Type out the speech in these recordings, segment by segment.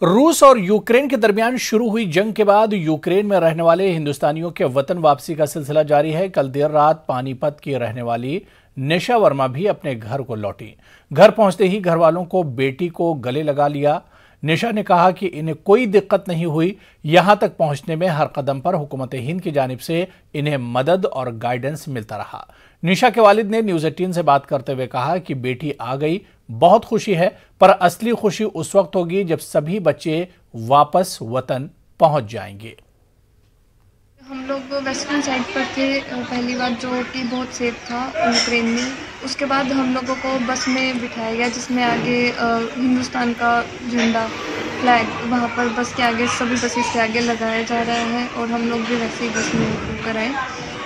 रूस और यूक्रेन के दरमियान शुरू हुई जंग के बाद यूक्रेन में रहने वाले हिंदुस्तानियों के वतन वापसी का सिलसिला जारी है। कल देर रात पानीपत की रहने वाली निशा वर्मा भी अपने घर को लौटी। घर पहुंचते ही घर वालों को बेटी को गले लगा लिया। निशा ने कहा कि इन्हें कोई दिक्कत नहीं हुई। यहां तक पहुंचने में हर कदम पर हुकूमत हिंद की जानिब से इन्हें मदद और गाइडेंस मिलता रहा। निशा के वालिद ने न्यूज़ 18 से बात करते हुए कहा कि बेटी आ गई, बहुत खुशी है, पर असली खुशी उस वक्त होगी जब सभी बच्चे वापस वतन पहुंच जाएंगे। हम लोग वेस्टर्न साइड पर थे पहली बार, जो कि बहुत सेफ था यूक्रेन में। उसके बाद हम लोगों को बस में बिठाया गया जिसमें आगे हिंदुस्तान का झंडा फ्लैग वहाँ पर बस के आगे, सभी बसेस के आगे लगाया जा रहा है और हम लोग भी वैसे ही बस में उतर आए।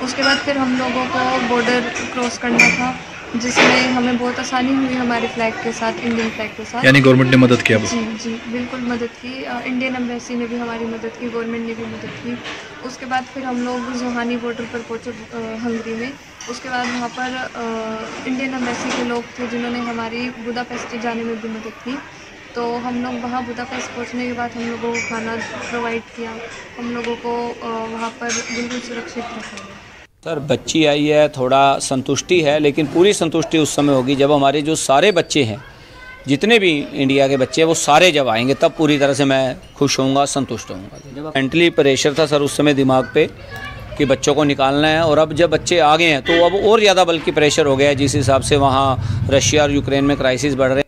उसके बाद फिर हम लोगों को बॉर्डर क्रॉस करना था जिसमें हमें बहुत आसानी हुई हमारे फ्लैग के साथ, इंडियन फ्लैग के साथ। यानी गवर्नमेंट ने मदद किया? जी बिल्कुल मदद की। इंडियन एम्बेसी ने भी हमारी मदद की, गवर्नमेंट ने भी मदद की। उसके बाद फिर हम लोग जोहानी बॉर्डर पर पहुँचे हंगरी में। उसके बाद वहाँ पर इंडियन एम्बेसी के लोग थे जिन्होंने हमारी बुदापेस्ट जाने में भी मदद की। तो हम लोग वहाँ बुदापेस्ट पहुँचने के बाद हम लोगों को खाना प्रोवाइड किया, हम लोगों को वहाँ पर बिल्कुल सुरक्षित रखा गया। सर, बच्ची आई है, थोड़ा संतुष्टि है, लेकिन पूरी संतुष्टि उस समय होगी जब हमारे जो सारे बच्चे हैं, जितने भी इंडिया के बच्चे हैं, वो सारे जब आएंगे तब पूरी तरह से मैं खुश होऊंगा, संतुष्ट होऊंगा। मेंटली प्रेशर था सर उस समय दिमाग पे कि बच्चों को निकालना है, और अब जब बच्चे आ गए हैं तो अब और ज़्यादा बल्कि प्रेशर हो गया है, जिस हिसाब से वहाँ रशिया और यूक्रेन में क्राइसिस बढ़ रहे हैं।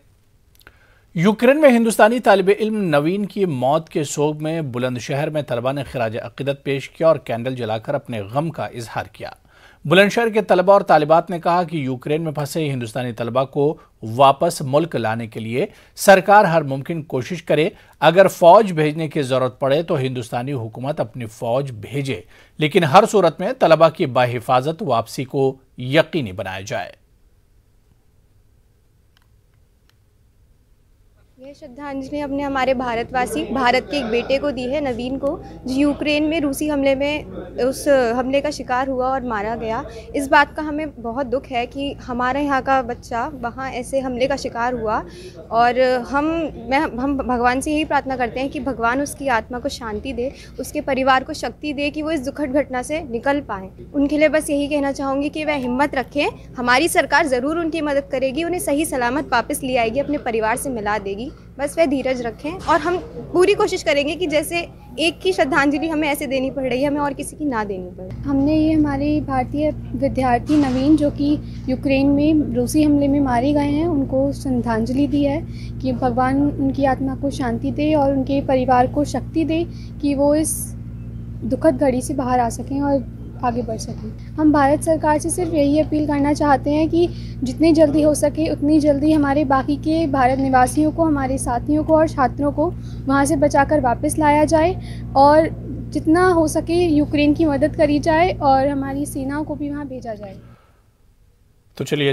यूक्रेन में हिंदुस्तानी तालिब इल्म नवीन की मौत के सोग में बुलंदशहर में तलबा ने खिराज अकीदत पेश किया और कैंडल जलाकर अपने गम का इजहार किया। बुलंदशहर के तलबा और तालिबात ने कहा कि यूक्रेन में फंसे हिंदुस्तानी तलबा को वापस मुल्क लाने के लिए सरकार हर मुमकिन कोशिश करे। अगर फौज भेजने की जरूरत पड़े तो हिंदुस्तानी हुकूमत अपनी फौज भेजे, लेकिन हर सूरत में तलबा की बाहिफाजत वापसी को यकीनी बनाया जाए। यह श्रद्धांजलि हमने हमारे भारतवासी भारत के एक बेटे को दी है, नवीन को, जो यूक्रेन में रूसी हमले में उस हमले का शिकार हुआ और मारा गया। इस बात का हमें बहुत दुख है कि हमारे यहाँ का बच्चा वहाँ ऐसे हमले का शिकार हुआ, और हम भगवान से यही प्रार्थना करते हैं कि भगवान उसकी आत्मा को शांति दे, उसके परिवार को शक्ति दे कि वो इस दुखद घटना से निकल पाएँ। उनके लिए बस यही कहना चाहूँगी कि वह हिम्मत रखें, हमारी सरकार ज़रूर उनकी मदद करेगी, उन्हें सही सलामत वापस ले आएगी, अपने परिवार से मिला देगी। बस वह धीरज रखें और हम पूरी कोशिश करेंगे कि जैसे एक की श्रद्धांजलि हमें ऐसे देनी पड़ रही है, हमें और किसी की ना देनी पड़े। हमने ये हमारे भारतीय विद्यार्थी नवीन जो कि यूक्रेन में रूसी हमले में मारे गए हैं, उनको श्रद्धांजलि दी है कि भगवान उनकी आत्मा को शांति दे और उनके परिवार को शक्ति दे कि वो इस दुखद घड़ी से बाहर आ सकें और आगे बढ़ सकें। हम भारत सरकार से सिर्फ यही अपील करना चाहते हैं कि जितनी जल्दी हो सके उतनी जल्दी हमारे बाकी के भारत निवासियों को, हमारे साथियों को और छात्रों को वहाँ से बचाकर वापस लाया जाए, और जितना हो सके यूक्रेन की मदद करी जाए और हमारी सेनाओं को भी वहाँ भेजा जाए। तो चलिए